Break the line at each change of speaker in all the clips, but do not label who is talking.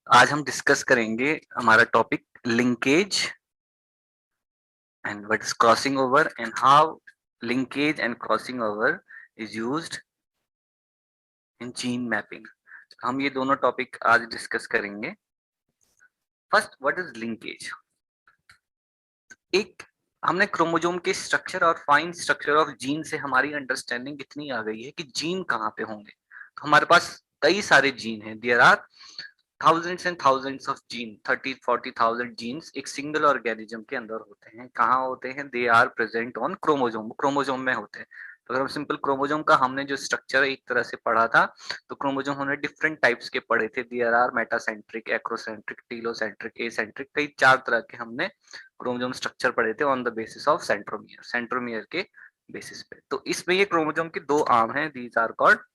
आज हम डिस्कस करेंगे हमारा topic linkage and what is crossing over and how linkage and crossing over is used in gene mapping. हम ये दोनों टॉपिक आज डिस्कस करेंगे। First, what is linkage. एक हमने क्रोमोसोम के स्ट्रक्चर और फाइन स्ट्रक्चर ऑफ जीन से हमारी अंडरस्टैंडिंग इतनी आ गई है कि जीन कहाँ पे होंगे। तो हमारे पास कई सारे जीन हैं। There are thousands and thousands of gene 30-40,000 genes एक सिंगल ऑर्गेनिज्म के अंदर होते हैं। कहाँ होते हैं? They are present on chromosome, chromosome में होते हैं। तो अगर हम सिंपल क्रोमोसोम का हमने जो स्ट्रक्चर एक तरह से पढ़ा था, तो क्रोमोसोम हमने डिफरेंट टाइप्स के पढ़े थे। There are metacentric, acrocentric, telocentric, acentric, कई 4 तरह के हमने क्रोमोसोम स्ट्रक्चर पढ़े थे on the basis of centromere, centromere के बेसिस पे। तो इसमें ये क्रोमोसोम के 2 आर्म हैं। These are called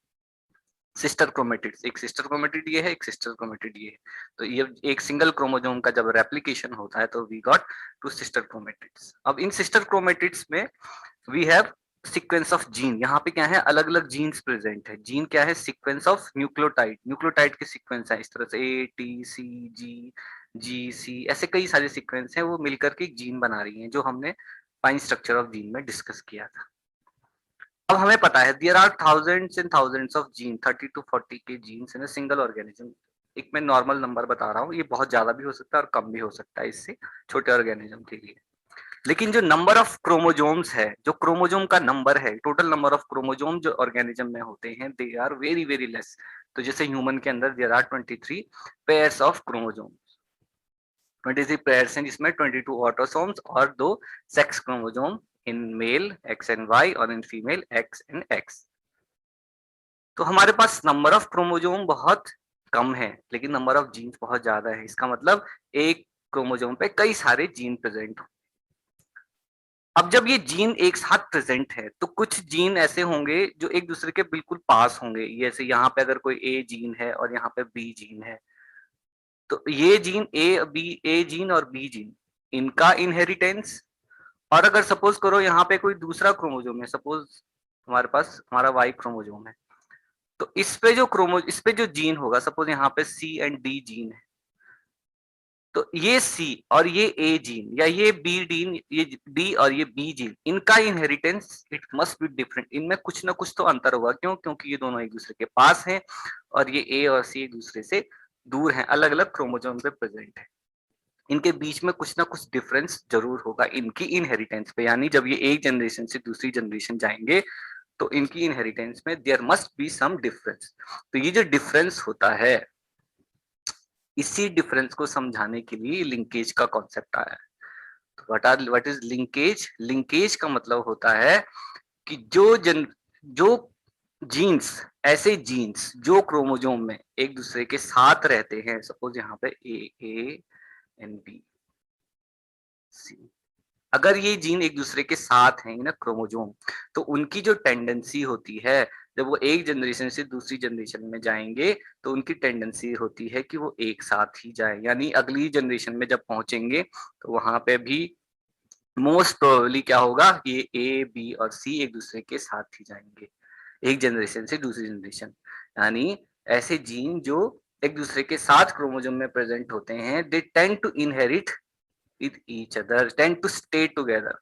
sister chromatids. एक सिस्टर क्रोमेटिड ये है, एक सिस्टर क्रोमेटिड ये है। तो ये एक सिंगल क्रोमोसोम का जब रेप्लिकेशन होता है तो वी गॉट 2 सिस्टर क्रोमेटिड्स। अब इन सिस्टर क्रोमेटिड्स में we have sequence of gene. यहाँ पे क्या है? अलग अलग जीन्स प्रेजेंट है। जीन क्या है? सीक्वेंस ऑफ न्यूक्लियोटाइड, न्यूक्लियोटाइड के सीक्वेंस है। इस तरह से ए टी सी जी जी सी, ऐसे कई सारे सीक्वेंस हैं, वो मिलकर के एक जीन बना रही हैं, जो हमने फाइन स्ट्रक्चर ऑफ जीन में डिस्कस किया था। अब हमें पता है there are thousands and thousands of gene, 30 to 40 के genes in a single organism. एक मैं नॉर्मल नंबर बता रहा हूँ, ये बहुत ज्यादा भी हो सकता है और कम भी हो सकता है इससे, छोटे ऑर्गेनिज्म के लिए। लेकिन जो नंबर ऑफ क्रोमोजोम्स है, जो क्रोमोजोम का नंबर है, टोटल नंबर ऑफ क्रोमोजोम जो ऑर्गेनिज्म में होते हैं, they are very very less. तो जैसे ह्यूमन के अंदर there are 23 pairs of chromosome, 23 pairs हैं, जिसमें 22 ऑटोसोम्स और 2 sex chromosome in male X and Y और in female X and X. तो हमारे पास नंबर ऑफ क्रोमोजोम बहुत कम है, लेकिन नंबर ऑफ जीन्स बहुत ज्यादा है। इसका मतलब एक क्रोमोजोम पे कई सारे जीन प्रेजेंट हो। अब जब ये जीन एक साथ प्रेजेंट है, तो कुछ जीन ऐसे होंगे जो एक दूसरे के बिल्कुल पास होंगे। जैसे यहाँ पे अगर कोई ए जीन है और यहाँ पे बी जीन है, तो ये जीन ए जीन और बी जीन, इनका इनहेरिटेंस। और अगर सपोज करो यहाँ पे कोई दूसरा क्रोमोजोम है, सपोज हमारे पास हमारा वाई क्रोमोजोम है, तो इस पे जो जीन होगा, सपोज यहाँ पे सी एंड डी जीन है, तो ये सी और ये ए जीन या ये बी जीन, ये डी और ये बी जीन, इनका inheritance it must be different. इनमें कुछ ना कुछ तो अंतर होगा। क्यों? क्योंकि ये दोनों एक दूसरे के पास हैं और ये ए और सी एक दूसरे से दूर हैं, अलग अलग क्रोमोजोम पे प्रेजेंट है। इनके बीच में कुछ ना कुछ डिफरेंस जरूर होगा इनकी इनहेरिटेंस पे। यानी जब ये एक जनरेशन से दूसरी जनरेशन जाएंगे, तो इनकी इनहेरिटेंस में there must be some difference. तो ये जो डिफरेंस होता है, इसी डिफरेंस को समझाने के लिए लिंकेज का कॉन्सेप्ट आया है। तो व्हाट इज लिंकेज? लिंकेज का मतलब होता है कि जो जीन्स, ऐसे जीन्स जो क्रोमोजोम में एक दूसरे के साथ रहते हैं, सपोज यहाँ पे ए एंड बी सी, अगर ये जीन एक दूसरे के साथ हैं ना क्रोमोजोम, तो उनकी जो टेंडेंसी होती है, जब वो एक जनरेशन से दूसरी जनरेशन में जाएंगे, तो उनकी टेंडेंसी होती है कि वो एक साथ ही जाए। यानी अगली जनरेशन में जब पहुंचेंगे, तो वहां पे भी मोस्ट प्रोबेबली क्या होगा, ये ए बी और सी एक दूसरे के साथ ही जाएंगे, एक जनरेशन से दूसरी जनरेशन। यानी ऐसे जीन जो एक दूसरे के साथ क्रोमोजोम में प्रेजेंट होते हैं, they tend to inherit with each other, tend to stay together,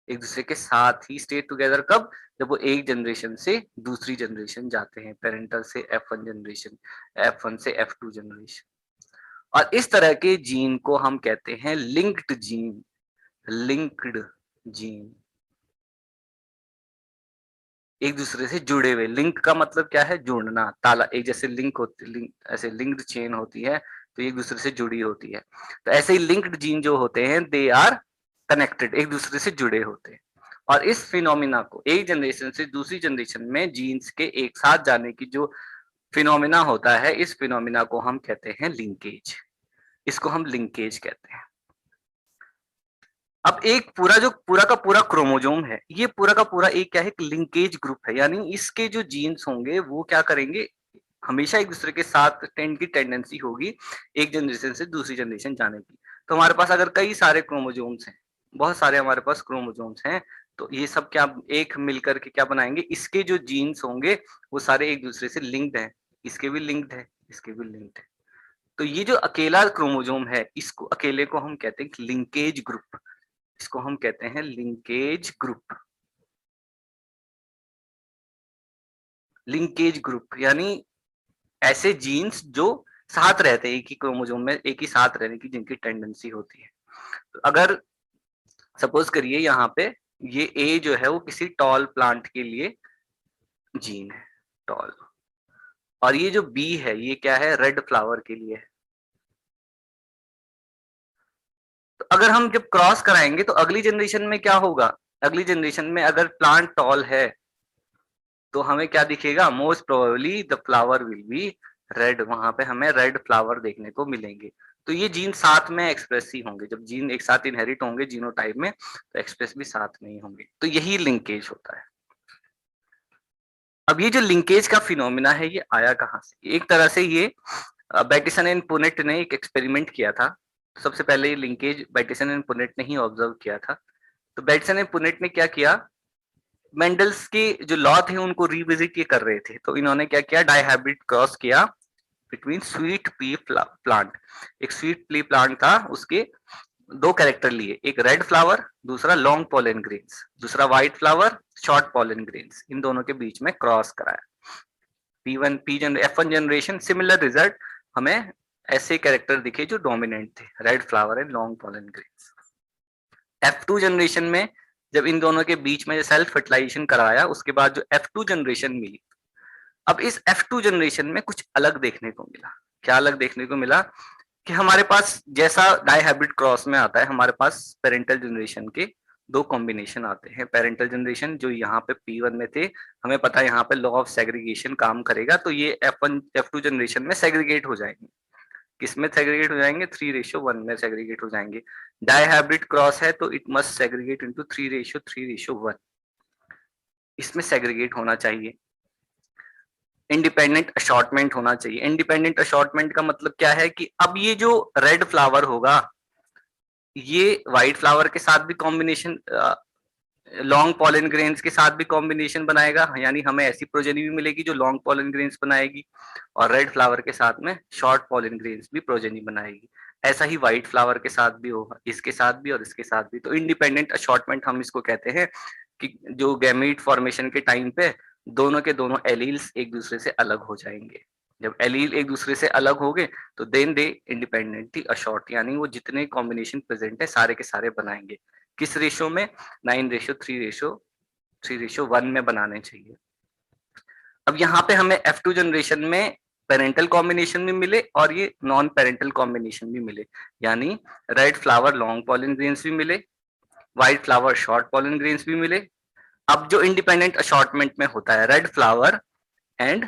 एक दूसरे के साथ ही stay together। कब? जब वो एक जनरेशन से दूसरी जनरेशन जाते हैं, पेरेंटल से F1 जनरेशन, F1 से F2 जनरेशन। और इस तरह के जीन को हम कहते हैं लिंक्ड जीन, लिंक्ड जीन, एक दूसरे से जुड़े हुए। लिंक का मतलब क्या है? जुड़ना, ताला। एक जैसे लिंक होती, लिंक ऐसे लिंक्ड चेन होती है, तो एक दूसरे से जुड़ी होती है। तो ऐसे ही लिंक्ड जीन जो होते हैं, दे आर कनेक्टेड, एक दूसरे से जुड़े होते हैं। और इस फिनोमिना को, एक जनरेशन से दूसरी जनरेशन में जीन्स के एक साथ जाने की जो फिनोमिना होता है, इस फिनोमिना को हम कहते हैं लिंकेज। इसको हम लिंकेज कहते हैं। अब एक पूरा का पूरा क्रोमोजोम है, ये पूरा का पूरा एक क्या है? एक लिंकेज ग्रुप है। यानी इसके जो जीन्स होंगे वो क्या करेंगे? हमेशा एक दूसरे के साथ टेंड की टेंडेंसी होगी एक जनरेशन से दूसरी जनरेशन जाने की। तो हमारे पास अगर कई सारे क्रोमोजोम्स हैं, बहुत सारे हमारे पास क्रोमोजोम्स हैं, तो ये सब क्या एक मिलकर के क्या बनाएंगे? इसके जो जीन्स होंगे वो सारे एक दूसरे से लिंक्ड हैं, इसके भी लिंक्ड है, इसके भी लिंक्ड है। तो ये जो अकेला क्रोमोसोम है, इसको अकेले को हम कहते हैं लिंकेज ग्रुप, इसको हम कहते हैं लिंकेज ग्रुप। लिंकेज ग्रुप यानी ऐसे जीन्स जो साथ रहते हैं, एक ही क्रोमोसोम में एक ही साथ रहने की जिनकी टेंडेंसी होती है। तो अगर सपोज करिए यहाँ पे ये ए जो है वो किसी टॉल प्लांट के लिए जीन है, टॉल, और ये जो बी है ये क्या है, रेड फ्लावर के लिए है। तो अगर हम जब क्रॉस कराएंगे तो अगली जनरेशन में क्या होगा, अगली जनरेशन में अगर प्लांट टॉल है तो हमें क्या दिखेगा, most probably the flower will be red, वहां पे हमें रेड फ्लावर देखने को मिलेंगे। तो ये जीन साथ में एक्सप्रेस ही होंगे, जब जीन एक साथ इनहेरिट होंगे जीनोटाइप में तो एक्सप्रेस भी साथ में ही होंगे। तो यही लिंकेज होता है। अब ये जो लिंकेज का फिनोमिना है ये आया कहाँ से, एक तरह से ये बैटिसन एंड पुनेट ने एक एक्सपेरिमेंट किया था। सबसे पहले ये लिंकेज बैटिसन एंड पुनेट ने ही ऑब्जर्व किया था। तो बैटिसन एंड पुनेट ने क्या किया, मेंडल्स के जो लॉ थे उनको रिविजिट ये कर रहे थे। तो इन्होंने क्या किया, डाइहाइब्रिड क्रॉस किया बिटवीन स्वीट पी प्लांट। एक स्वीट पी प्लांट था, उसके दो कैरेक्टर लिए, एक रेड फ्लावर, दूसरा लॉन्ग पोलन ग्रेन्स, दूसरा white flower short pollen grains, इन दोनों के बीच में क्रॉस कराया। F1 जनरेशन सिमिलर रिजल्ट, हमें ऐसे कैरेक्टर दिखे जो डोमिनेंट थे, red flower and long pollen grains. F2 generation में जब इन दोनों के बीच में सेल्फ फर्टिलाइजेशन कराया, उसके बाद जो F2 जनरेशन मिली, अब इस F2 जनरेशन में कुछ अलग देखने को मिला। क्या अलग देखने को मिला कि हमारे पास जैसा डाइहाइब्रिड क्रॉस में आता है, हमारे पास पेरेंटल जनरेशन के दो कॉम्बिनेशन आते हैं। पेरेंटल जनरेशन जो यहाँ पे P1 में थे, हमें पता है यहाँ पे लॉ ऑफ सेग्रीगेशन काम करेगा, तो ये F1 F2 जनरेशन में सेग्रीगेट हो जाएंगे। किसमें सेग्रीगेट हो जाएंगे, 3:1 में सेग्रीगेट हो जाएंगे। डाइहाइब्रिड क्रॉस है तो इट मस्ट सेग्रीगेट इनटू 3:3:1, इसमें सेग्रीगेट होना चाहिए। इंडिपेंडेंट अशॉर्टमेंट होना चाहिए। इंडिपेंडेंट अशॉर्टमेंट का मतलब क्या है कि अब ये जो रेड फ्लावर होगा ये व्हाइट फ्लावर के साथ भी कॉम्बिनेशन, लॉन्ग पॉलन ग्रेन्स के साथ भी कॉम्बिनेशन बनाएगा, यानी हमें ऐसी प्रोजेनी भी मिलेगी जो लॉन्ग पॉलन ग्रेन्स बनाएगी, और रेड फ्लावर के साथ में शॉर्ट पॉलन ग्रेन्स भी प्रोजेनी बनाएगी। ऐसा ही व्हाइट फ्लावर के साथ भी होगा, इसके साथ भी और इसके साथ भी। तो इंडिपेंडेंट अशॉर्टमेंट हम इसको कहते हैं कि जो गैमीट फॉर्मेशन के टाइम पे दोनों के दोनों एलील्स एक दूसरे से अलग हो जाएंगे। जब एलील एक दूसरे से अलग हो गए तो देन दे इंडिपेंडेंटली अशॉर्ट, यानी वो जितने कॉम्बिनेशन प्रेजेंट है सारे के सारे बनाएंगे। किस रेशो में, 9:3:1 में बनाने चाहिए। अब यहाँ पे हमें F2 जनरेशन में पेरेंटल कॉम्बिनेशन भी मिले और ये नॉन पेरेंटल कॉम्बिनेशन भी मिले, यानी red flower long pollen grains भी मिले, white flower short pollen grains भी मिले। अब जो इंडिपेंडेंट अशॉर्टमेंट में होता है, red flower and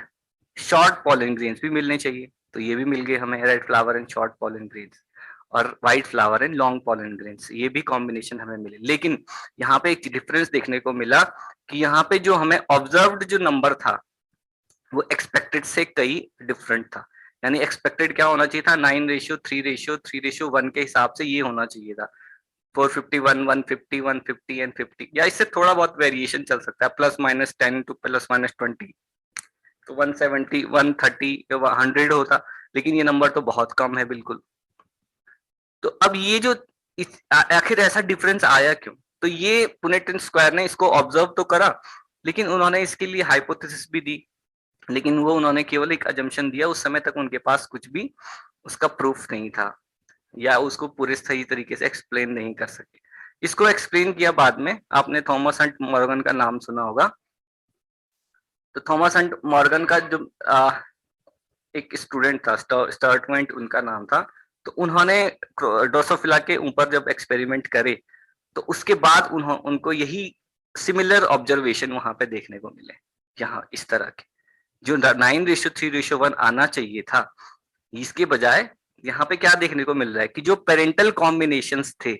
short pollen grains भी मिलने चाहिए, तो ये भी मिल गए हमें, red flower and short pollen grains, और white flower and long pollen grains, ये भी कॉम्बिनेशन हमें मिले। लेकिन यहाँ पे एक डिफरेंस देखने को मिला कि यहाँ पे जो हमें ऑब्जर्व्ड जो नंबर था वो एक्सपेक्टेड से कई डिफरेंट था। यानी एक्सपेक्टेड क्या होना चाहिए था, 9:3:3:1 के हिसाब से ये होना चाहिए था, 451, 150, 150 एंड 50, या इससे थोड़ा बहुत वेरिएशन चल सकता है, +-10 to +-20, तो 170, 130 या 100 होता, लेकिन ये नंबर तो बहुत कम है बिल्कुल। तो अब ये जो आखिर ऐसा डिफरेंस आया क्यों, तो ये पुनेट एंड स्क्वायर ने इसको ऑब्जर्व तो करा, लेकिन उन्होंने इसके लिए हाइपोथेसिस भी दी, लेकिन वो उन्होंने केवल एक अजम्पशन दिया। उस समय तक उनके पास कुछ भी उसका प्रूफ नहीं था, या उसको पूरे सही तरीके से एक्सप्लेन नहीं कर सके। इसको एक्सप्लेन किया बाद में, आपने थॉमस हंट मॉर्गन का नाम सुना होगा। तो थॉमस हंट मॉर्गन का जो एक स्टूडेंट था, स्टर्टमेंट उनका नाम था, तो उन्होंने ड्रोसोफिला के ऊपर जब एक्सपेरिमेंट करे तो उसके बाद उनको यही सिमिलर ऑब्जर्वेशन वहां पे देखने को मिले। यहाँ इस तरह के जो 9:3:1 आना चाहिए था, इसके बजाय यहाँ पे क्या देखने को मिल रहा है कि जो पेरेंटल कॉम्बिनेशंस थे,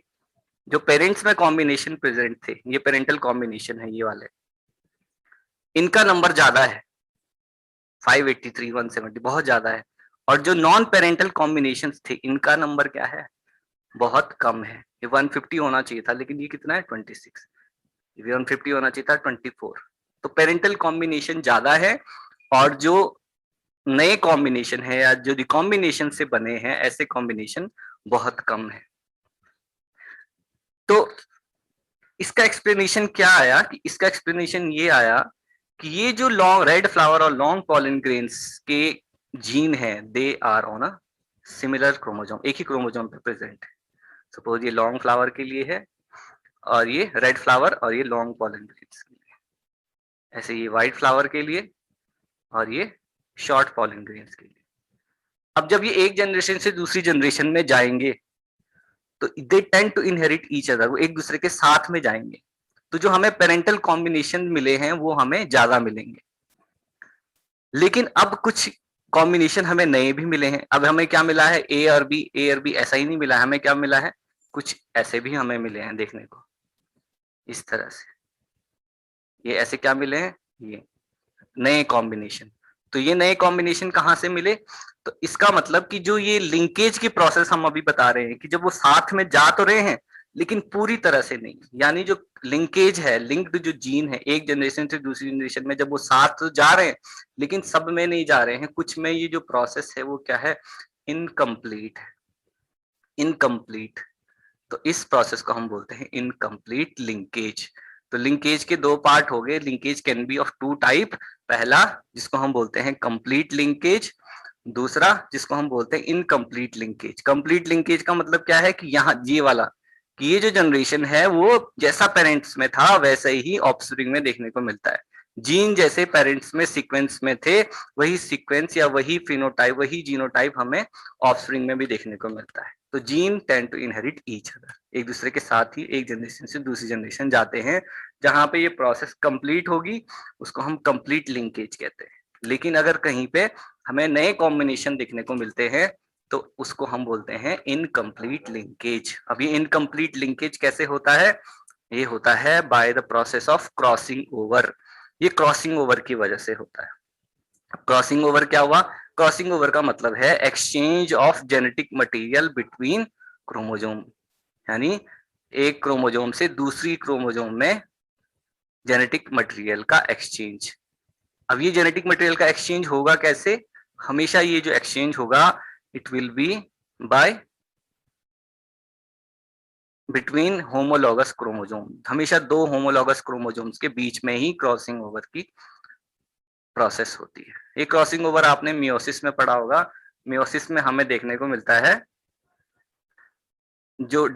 जो पेरेंट्स में कॉम्बिनेशन प्रेजेंट थे, ये पेरेंटल कॉम्बिनेशन है ये वाले, इनका नंबर ज्यादा है, 583, 170 बहुत ज्यादा है। और जो नॉन पेरेंटल कॉम्बिनेशन थे इनका नंबर क्या है, बहुत कम है। ये 150 होना चाहिए था, लेकिन ये कितना है, 26। ये 150 होना चाहिए था, 24। तो पेरेंटल कॉम्बिनेशन ज्यादा है, और जो नए कॉम्बिनेशन है या जो रिकॉम्बिनेशन से बने हैं, ऐसे कॉम्बिनेशन बहुत कम है। तो इसका एक्सप्लेनेशन क्या आया कि इसका एक्सप्लेनेशन ये आया कि ये जो लॉन्ग रेड फ्लावर और लॉन्ग पॉलन ग्रेन्स के जीन है, they are on a similar chromosome, एक ही क्रोमोसोम पे प्रेजेंट है। सपोज ये लॉन्ग फ्लावर के लिए है और ये रेड फ्लावर और ये लॉन्ग पॉलन ग्रेन्स के लिए, ऐसे ये व्हाइट फ्लावर के लिए और ये शॉर्ट पॉलन ग्रेन्स के लिए। अब जब ये एक जनरेशन से दूसरी जनरेशन में जाएंगे तो they tend to inherit each other, वो एक दूसरे के साथ में जाएंगे। तो जो हमें पेरेंटल कॉम्बिनेशन मिले हैं वो हमें ज्यादा मिलेंगे। लेकिन अब कुछ कॉम्बिनेशन हमें नए भी मिले हैं। अब हमें क्या मिला है, ए और बी ऐसा ही नहीं मिला, हमें क्या मिला है, कुछ ऐसे भी हमें मिले हैं देखने को, इस तरह से। ये ऐसे क्या मिले हैं, ये नए कॉम्बिनेशन। तो ये नए कॉम्बिनेशन कहाँ से मिले, तो इसका मतलब कि जो ये लिंकेज की प्रोसेस हम अभी बता रहे हैं कि जब वो साथ में जा तो रहे हैं लेकिन पूरी तरह से नहीं, यानी जो लिंकेज है, लिंक्ड जो जीन है एक जनरेशन से दूसरी जनरेशन में, जब वो साथ तो जा रहे हैं लेकिन सब में नहीं जा रहे हैं, कुछ में ये जो प्रोसेस है वो क्या है, इनकम्प्लीट है, इनकम्प्लीट। तो इस प्रोसेस को हम बोलते हैं इनकम्प्लीट लिंकेज। तो लिंकेज के दो पार्ट हो गए, linkage can be of two type, पहला जिसको हम बोलते हैं कंप्लीट लिंकेज, दूसरा जिसको हम बोलते हैं इनकम्प्लीट लिंकेज। कंप्लीट लिंकेज का मतलब क्या है कि यहाँ ये वाला, कि ये जो जनरेशन है वो जैसा पेरेंट्स में था वैसे ही ऑफस्प्रिंग में देखने को मिलता है। जीन जैसे पेरेंट्स में सीक्वेंस में थे, वही सीक्वेंस या वही फिनोटाइप, वही जीनोटाइप हमें ऑफस्प्रिंग में भी देखने को मिलता है। तो gene tend to inherit each other, एक दूसरे के साथ ही एक जनरेशन से दूसरी जनरेशन जाते हैं। जहां पे ये प्रोसेस कंप्लीट होगी उसको हम कंप्लीट लिंकेज कहते हैं। लेकिन अगर कहीं पे हमें नए कॉम्बिनेशन देखने को मिलते हैं तो उसको हम बोलते हैं इनकम्प्लीट लिंकेज। अब ये इनकम्प्लीट लिंकेज कैसे होता है, ये होता है by the process of crossing over. ये क्रॉसिंग ओवर की वजह से होता है। क्रॉसिंग ओवर क्या हुआ, क्रॉसिंग ओवर का मतलब है exchange of genetic material between chromosome, यानी एक क्रोमोजोम से दूसरी क्रोमोजोम में जेनेटिक मटेरियल का एक्सचेंज। अब ये जेनेटिक मटेरियल का एक्सचेंज होगा कैसे, हमेशा ये जो एक्सचेंज होगा it will be by between homologous chromosome, हमेशा दो होमोलॉगस क्रोमोजोम्स के बीच में ही क्रॉसिंग ओवर की प्रोसेस होती है। ये क्रॉसिंग ओवर आपने मियोसिस में पढ़ा होगा। मियोसिस में हमें देखने को मिलता है जो